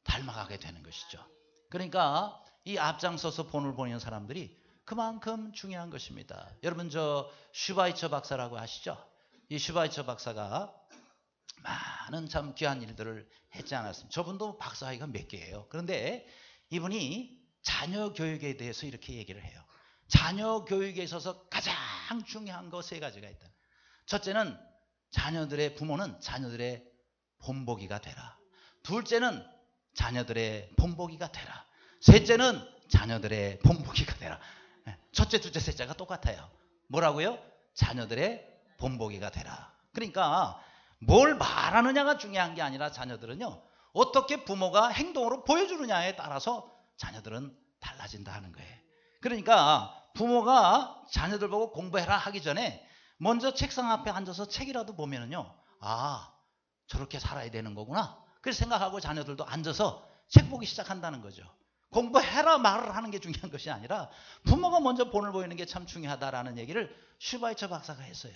닮아가게 되는 것이죠. 그러니까 이 앞장서서 본을 보내는 사람들이 그만큼 중요한 것입니다. 여러분 저 슈바이처 박사라고 아시죠? 이 슈바이처 박사가 많은 참 귀한 일들을 했지 않았습니까? 저분도 박사학위가 몇 개예요. 그런데 이분이 자녀 교육에 대해서 이렇게 얘기를 해요. 자녀 교육에 있어서 가장 중요한 거 세 가지가 있다. 첫째는 부모는 자녀들의 본보기가 되라. 둘째는 자녀들의 본보기가 되라. 셋째는 자녀들의 본보기가 되라. 첫째, 둘째, 셋째가 똑같아요. 뭐라고요? 자녀들의 본보기가 되라. 그러니까 뭘 말하느냐가 중요한 게 아니라 자녀들은요, 어떻게 부모가 행동으로 보여주느냐에 따라서 자녀들은 달라진다 하는 거예요. 그러니까 부모가 자녀들 보고 공부해라 하기 전에 먼저 책상 앞에 앉아서 책이라도 보면은요, 아, 저렇게 살아야 되는 거구나. 그렇게 생각하고 자녀들도 앉아서 책 보기 시작한다는 거죠. 공부해라 말을 하는 게 중요한 것이 아니라 부모가 먼저 본을 보이는 게 참 중요하다라는 얘기를 슈바이처 박사가 했어요.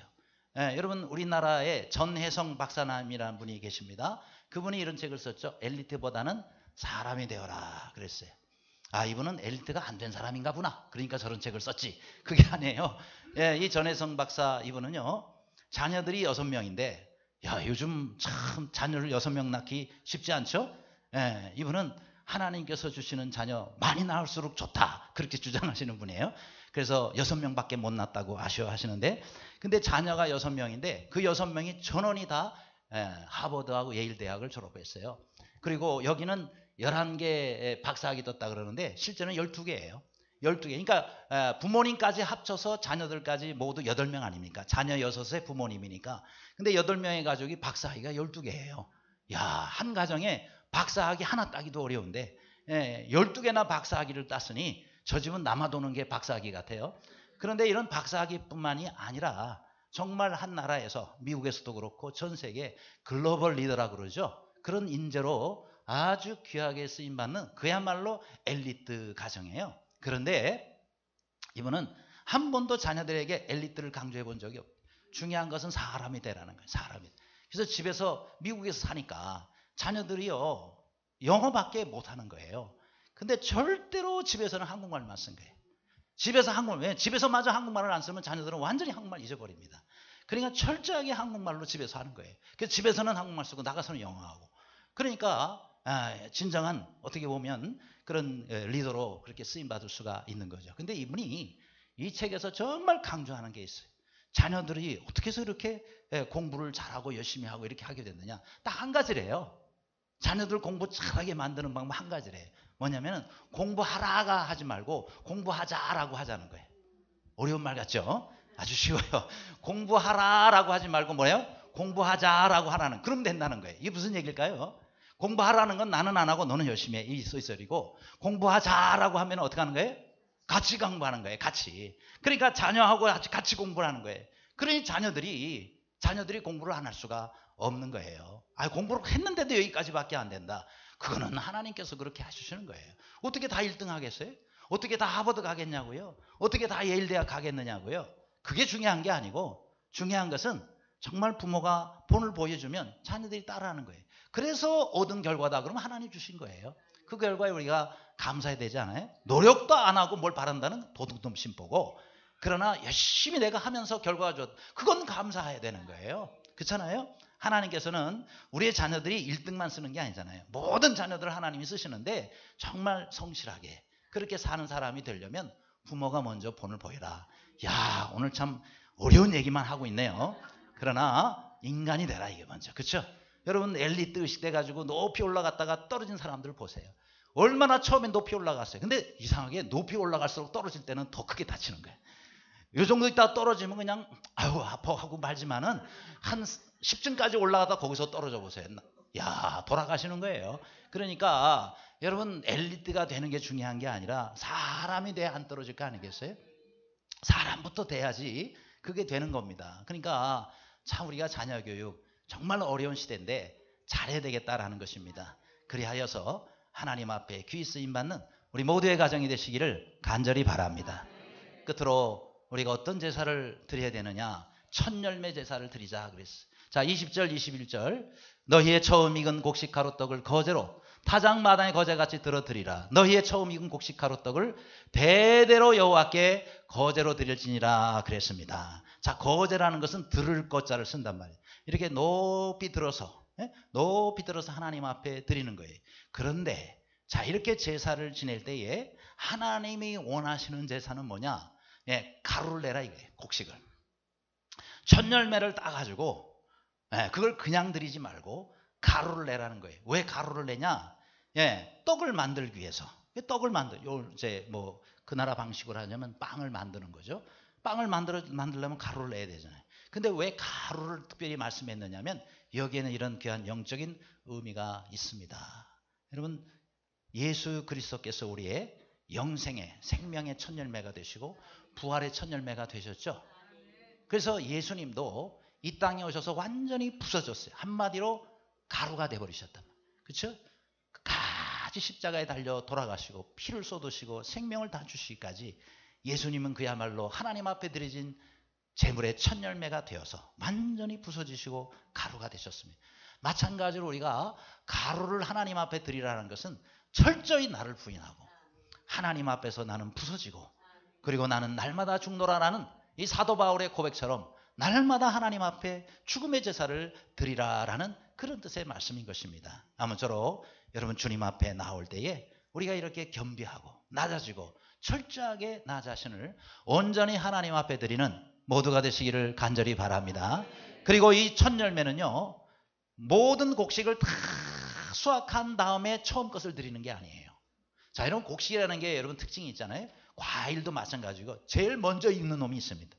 여러분 우리나라에 전혜성 박사님이라는 분이 계십니다. 그분이 이런 책을 썼죠. 엘리트보다는 사람이 되어라 그랬어요. 아, 이분은 엘리트가 안 된 사람인가 보나. 그러니까 저런 책을 썼지. 그게 아니에요. 이 전혜성 박사 이분은요, 자녀들이 6명인데 야, 요즘 참 자녀를 6명 낳기 쉽지 않죠? 이분은 하나님께서 주시는 자녀 많이 낳을수록 좋다. 그렇게 주장하시는 분이에요. 그래서 6명밖에 못 낳았다고 아쉬워하시는데, 근데 자녀가 6명인데 그 6명이 전원이 다 하버드하고 예일 대학을 졸업했어요. 그리고 여기는 11개 박사학위 떴다 그러는데 실제는 12개예요. 12개. 그러니까 부모님까지 합쳐서 자녀들까지 모두 8명 아닙니까? 자녀 6에 부모님이니까. 근데 8명의 가족이 박사학위가 12개예요. 야, 한 가정에 박사학위 하나 따기도 어려운데 12개나 박사학위를 땄으니 저 집은 남아도는 게 박사학위 같아요. 그런데 이런 박사학위뿐만이 아니라 정말 한 나라에서, 미국에서도 그렇고 전 세계 글로벌 리더라고 그러죠. 그런 인재로 아주 귀하게 쓰임받는 그야말로 엘리트 가정이에요. 그런데 이분은 한 번도 자녀들에게 엘리트를 강조해 본 적이 없어요. 중요한 것은 사람이 되라는 거예요. 사람이. 그래서 집에서, 미국에서 사니까 자녀들이요, 영어밖에 못하는 거예요. 근데 절대로 집에서는 한국말만 쓴 거예요. 집에서 왜? 집에서 마저 한국말을 안 쓰면 자녀들은 완전히 한국말 잊어버립니다. 그러니까 철저하게 한국말로 집에서 하는 거예요. 그래서 집에서는 한국말 쓰고 나가서는 영어하고. 그러니까 진정한, 어떻게 보면 그런 리더로 그렇게 쓰임받을 수가 있는 거죠. 근데 이분이 이 책에서 정말 강조하는 게 있어요. 자녀들이 어떻게 해서 이렇게 공부를 잘하고 열심히 하고 이렇게 하게 됐느냐. 딱 한 가지래요. 자녀들 공부 잘하게 만드는 방법 한 가지래요. 뭐냐면 공부하라가 하지 말고 공부하자라고 하자는 거예요. 어려운 말 같죠? 아주 쉬워요. 공부하라라고 하지 말고 뭐예요? 공부하자라고 하라는, 그럼 된다는 거예요. 이게 무슨 얘기일까요? 공부하라는 건 나는 안 하고 너는 열심히 해. 이 소리고, 공부하자라고 하면 어떻게 하는 거예요? 같이 공부하는 거예요. 같이. 그러니까 자녀하고 같이 공부를 하는 거예요. 그러니 자녀들이 공부를 안 할 수가 없는 거예요. 공부를 했는데도 여기까지밖에 안 된다. 그거는 하나님께서 그렇게 해주시는 거예요. 어떻게 다 1등 하겠어요? 어떻게 다 하버드 가겠냐고요? 어떻게 다 예일 대학 가겠느냐고요? 그게 중요한 게 아니고, 중요한 것은 정말 부모가 본을 보여주면 자녀들이 따라하는 거예요. 그래서 얻은 결과다 그러면 하나님 주신 거예요. 그 결과에 우리가 감사해야 되지 않아요? 노력도 안 하고 뭘 바란다는 도둑놈 심보고, 그러나 열심히 내가 하면서 결과가 좋았다, 그건 감사해야 되는 거예요. 그렇잖아요? 하나님께서는 우리의 자녀들이 1등만 쓰는 게 아니잖아요. 모든 자녀들을 하나님이 쓰시는데 정말 성실하게 그렇게 사는 사람이 되려면 부모가 먼저 본을 보여라. 야, 오늘 참 어려운 얘기만 하고 있네요. 그러나 인간이 되라, 이게 먼저. 그렇죠? 여러분 엘리트 의식 돼가지고 높이 올라갔다가 떨어진 사람들을 보세요. 얼마나 처음에 높이 올라갔어요. 근데 이상하게 높이 올라갈수록 떨어질 때는 더 크게 다치는 거예요. 이 정도 있다가 떨어지면 그냥 아유 아파 하고 말지만은 한 10층까지 올라가다 거기서 떨어져 보세요. 야, 돌아가시는 거예요. 그러니까 여러분 엘리트가 되는 게 중요한 게 아니라 사람이 돼야 안 떨어질 거 아니겠어요? 사람부터 돼야지 그게 되는 겁니다. 그러니까 참 우리가 자녀 교육 정말 어려운 시대인데 잘해야 되겠다라는 것입니다. 그리하여서 하나님 앞에 귀 쓰임 받는 우리 모두의 가정이 되시기를 간절히 바랍니다. 끝으로 우리가 어떤 제사를 드려야 되느냐? 첫 열매 제사를 드리자 그랬어요. 자, 20절 21절. 너희의 처음 익은 곡식 가루떡을 거제로 타작마당의 거제같이 들어드리라. 너희의 처음 익은 곡식 가루떡을 대대로 여호와께 거제로 드릴지니라 그랬습니다. 자, 거제라는 것은 들을 것자를 쓴단 말이에요. 이렇게 높이 들어서 하나님 앞에 드리는 거예요. 그런데 자, 이렇게 제사를 지낼 때에 하나님이 원하시는 제사는 뭐냐? 가루를 내라 이거예요. 곡식을. 첫 열매를 따가지고 그걸 그냥 드리지 말고 가루를 내라는 거예요. 왜 가루를 내냐? 떡을 만들기 위해서. 떡을 이제 뭐 그 나라 방식으로 하냐면 빵을 만드는 거죠. 빵을 만들려면 가루를 내야 되잖아요. 근데 왜 가루를 특별히 말씀했느냐면 여기에는 이런 귀한 영적인 의미가 있습니다. 여러분, 예수 그리스도께서 우리의 영생의 생명의 첫 열매가 되시고 부활의 첫 열매가 되셨죠. 그래서 예수님도 이 땅에 오셔서 완전히 부서졌어요. 한마디로 가루가 돼버리셨단 말이에요. 그렇죠? 끝까지 십자가에 달려 돌아가시고 피를 쏟으시고 생명을 다 주시기까지 예수님은 그야말로 하나님 앞에 드려진 제물의 첫 열매가 되어서 완전히 부서지시고 가루가 되셨습니다. 마찬가지로 우리가 가루를 하나님 앞에 드리라는 것은 철저히 나를 부인하고 하나님 앞에서 나는 부서지고 그리고 나는 날마다 죽노라라는 이 사도 바울의 고백처럼 날마다 하나님 앞에 죽음의 제사를 드리라라는 그런 뜻의 말씀인 것입니다. 아무쪼록 여러분 주님 앞에 나올 때에 우리가 이렇게 겸비하고 낮아지고 철저하게 나 자신을 온전히 하나님 앞에 드리는 모두가 되시기를 간절히 바랍니다. 그리고 이 첫 열매는요, 모든 곡식을 다 수확한 다음에 처음 것을 드리는 게 아니에요. 자, 이런 곡식이라는 게 여러분 특징이 있잖아요. 과일도 마찬가지고 제일 먼저 익는 놈이 있습니다.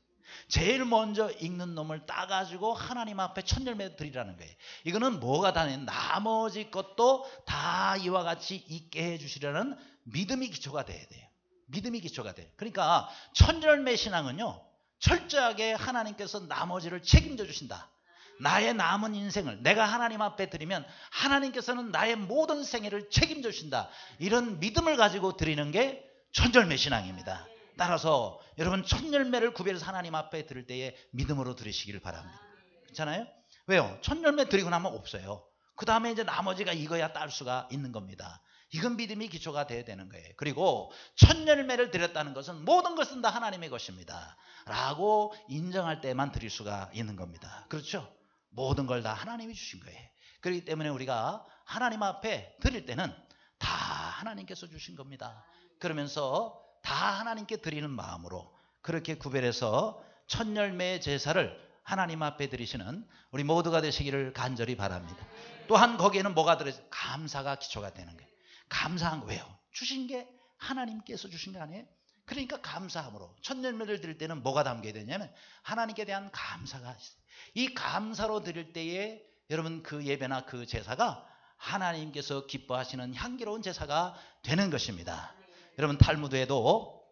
제일 먼저 익는 놈을 따가지고 하나님 앞에 첫 열매 드리라는 거예요. 이거는 뭐가 다는 나머지 것도 다 이와 같이 익게 해주시려는 믿음이 기초가 돼야 돼요. 믿음이 기초가 돼요. 그러니까 첫 열매 신앙은요, 철저하게 하나님께서 나머지를 책임져 주신다. 나의 남은 인생을 내가 하나님 앞에 드리면 하나님께서는 나의 모든 생애를 책임져 주신다. 이런 믿음을 가지고 드리는 게 첫 열매 신앙입니다. 따라서 여러분 첫 열매를 구별해서 하나님 앞에 드릴 때에 믿음으로 드리시기를 바랍니다. 그렇잖아요? 왜요? 첫 열매 드리고 나면 없어요. 그 다음에 이제 나머지가 익어야 딸 수가 있는 겁니다. 이건 믿음이 기초가 돼야 되는 거예요. 그리고 첫 열매를 드렸다는 것은 모든 것은 다 하나님의 것입니다 라고 인정할 때만 드릴 수가 있는 겁니다. 그렇죠? 모든 걸 다 하나님이 주신 거예요. 그렇기 때문에 우리가 하나님 앞에 드릴 때는 다 하나님께서 주신 겁니다. 그러면서 다 하나님께 드리는 마음으로 그렇게 구별해서 첫 열매의 제사를 하나님 앞에 드리시는 우리 모두가 되시기를 간절히 바랍니다. 또한 거기에는 뭐가 들어있어요? 감사가 기초가 되는 거예요. 감사한 거 왜요? 주신 게 하나님께서 주신 거 아니에요? 그러니까 감사함으로 첫 열매를 드릴 때는 뭐가 담겨야 되냐면 하나님께 대한 감사가 있어요. 이 감사로 드릴 때에 여러분 그 예배나 그 제사가 하나님께서 기뻐하시는 향기로운 제사가 되는 것입니다. 여러분 탈무드에도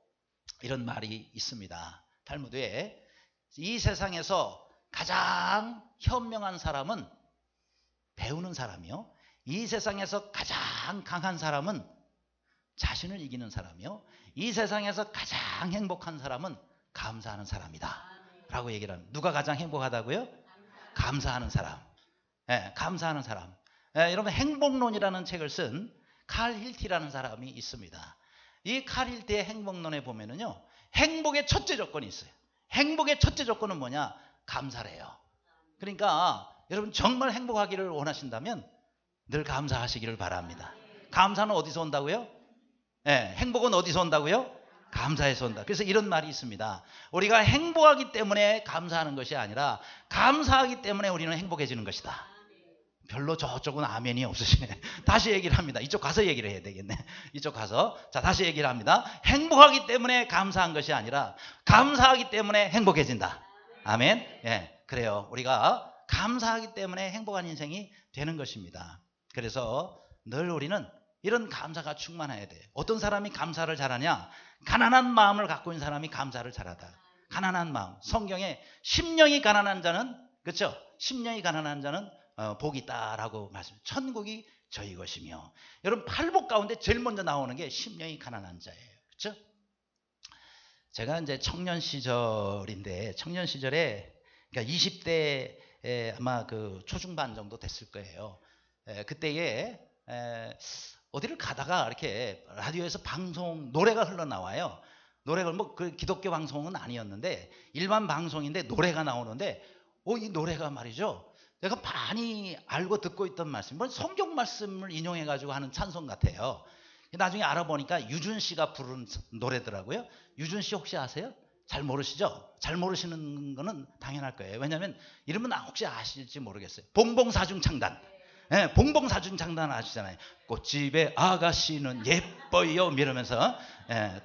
이런 말이 있습니다. 탈무드에 이 세상에서 가장 현명한 사람은 배우는 사람이요. 이 세상에서 가장 강한 사람은 자신을 이기는 사람이요. 이 세상에서 가장 행복한 사람은 감사하는 사람이다 라고 얘기를 합니다. 누가 가장 행복하다고요? 감사하는 사람. 감사하는 사람. 여러분 행복론이라는 책을 쓴 칼 힐티라는 사람이 있습니다. 이 칼 힐티의 행복론에 보면은요, 행복의 첫째 조건이 있어요. 행복의 첫째 조건은 뭐냐? 감사래요. 그러니까 여러분 정말 행복하기를 원하신다면 늘 감사하시기를 바랍니다. 감사는 어디서 온다고요? 행복은 어디서 온다고요? 감사해서 온다. 그래서 이런 말이 있습니다. 우리가 행복하기 때문에 감사하는 것이 아니라 감사하기 때문에 우리는 행복해지는 것이다. 별로 저쪽은 아멘이 없으시네. 다시 얘기를 합니다. 이쪽 가서 얘기를 해야 되겠네. 이쪽 가서. 자, 다시 얘기를 합니다. 행복하기 때문에 감사한 것이 아니라 감사하기 때문에 행복해진다. 아멘. 그래요. 우리가 감사하기 때문에 행복한 인생이 되는 것입니다. 그래서 늘 우리는 이런 감사가 충만해야 돼요. 어떤 사람이 감사를 잘하냐? 가난한 마음을 갖고 있는 사람이 감사를 잘하다. 가난한 마음. 성경에 심령이 가난한 자는, 그렇죠? 심령이 가난한 자는 복이 있다라고 말씀. 천국이 저희 것이며. 여러분 팔복 가운데 제일 먼저 나오는 게 심령이 가난한 자예요. 그렇죠? 제가 이제 청년 시절인데 청년 시절에 그러니까 20대 아마 그 초중반 정도 됐을 거예요. 그때에 어디를 가다가 이렇게 라디오에서 방송 노래가 흘러나와요. 노래가 뭐 그 기독교 방송은 아니었는데 일반 방송인데 노래가 나오는데 이 노래가 말이죠. 내가 많이 알고 듣고 있던 말씀, 뭐 성경 말씀을 인용해 가지고 하는 찬송 같아요. 나중에 알아보니까 유준 씨가 부른 노래더라고요. 유준 씨 혹시 아세요? 잘 모르시죠? 잘 모르시는 거는 당연할 거예요. 왜냐하면 이름은 혹시 아실지 모르겠어요. 봉봉사중창단. 봉봉사중창단 아시잖아요. 꽃집의 아가씨는 예뻐요 이러면서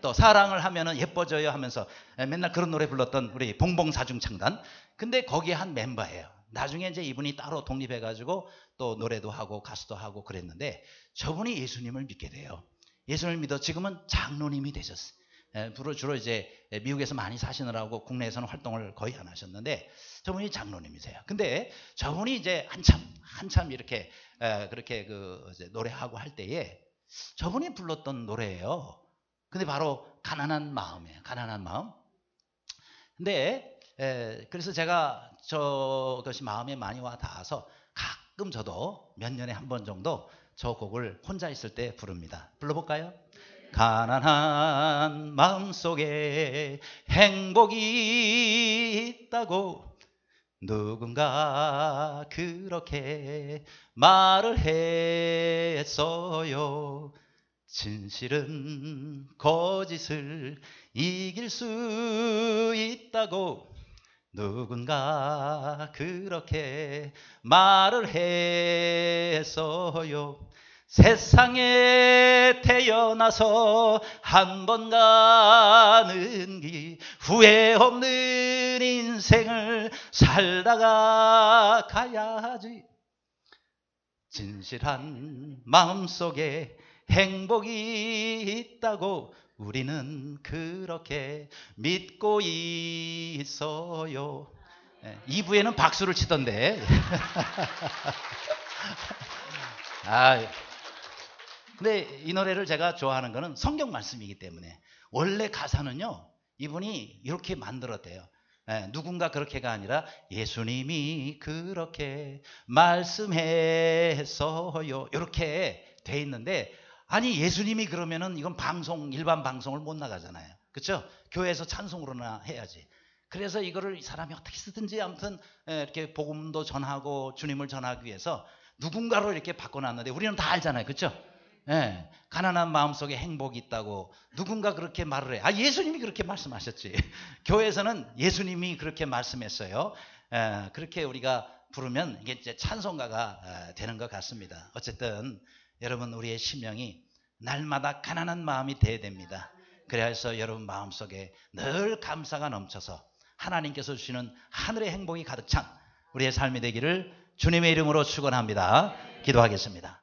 또 사랑을 하면은 예뻐져요 하면서 맨날 그런 노래 불렀던 우리 봉봉사중창단. 근데 거기에 한 멤버예요. 나중에 이제 이분이 따로 독립해가지고 또 노래도 하고 가수도 하고 그랬는데 저분이 예수님을 믿게 돼요. 예수님을 믿어 지금은 장로님이 되셨어요. 주로 이제 미국에서 많이 사시느라고 국내에서는 활동을 거의 안 하셨는데 저분이 장로님이세요. 근데 저분이 이제 한참 이렇게 그렇게 이제 노래하고 할 때에 저분이 불렀던 노래예요. 근데 바로 가난한 마음이에요. 가난한 마음. 근데 그래서 제가 저것이 마음에 많이 와 닿아서 가끔 저도 몇 년에 한 번 정도 저 곡을 혼자 있을 때 부릅니다. 불러볼까요? 가난한 마음속에 행복이 있다고 누군가 그렇게 말을 했어요. 진실은 거짓을 이길 수 있다고 누군가 그렇게 말을 했어요. 세상에 태어나서 한 번 가는 길 후회 없는 인생을 살다가 가야지. 진실한 마음속에 행복이 있다고 우리는 그렇게 믿고 있어요. 2부에는 박수를 치던데. 근데 이 노래를 제가 좋아하는 거는 성경 말씀이기 때문에 원래 가사는요 이분이 이렇게 만들었대요. 누군가 그렇게가 아니라 예수님이 그렇게 말씀했어요 이렇게 돼 있는데 아니 예수님이 그러면은 이건 일반 방송을 못 나가잖아요. 그렇죠? 교회에서 찬송으로나 해야지. 그래서 이거를 이 사람이 어떻게 쓰든지 아무튼 이렇게 복음도 전하고 주님을 전하기 위해서 누군가로 이렇게 바꿔놨는데 우리는 다 알잖아요. 그렇죠? 가난한 마음속에 행복이 있다고 누군가 그렇게 말을 해. 예수님이 그렇게 말씀하셨지. 교회에서는 예수님이 그렇게 말씀했어요. 그렇게 우리가 부르면 이게 이제 찬송가가 되는 것 같습니다. 어쨌든 여러분 우리의 심령이 날마다 가난한 마음이 돼야 됩니다. 그래서 여러분 마음속에 늘 감사가 넘쳐서 하나님께서 주시는 하늘의 행복이 가득 찬 우리의 삶이 되기를 주님의 이름으로 축원합니다. 기도하겠습니다.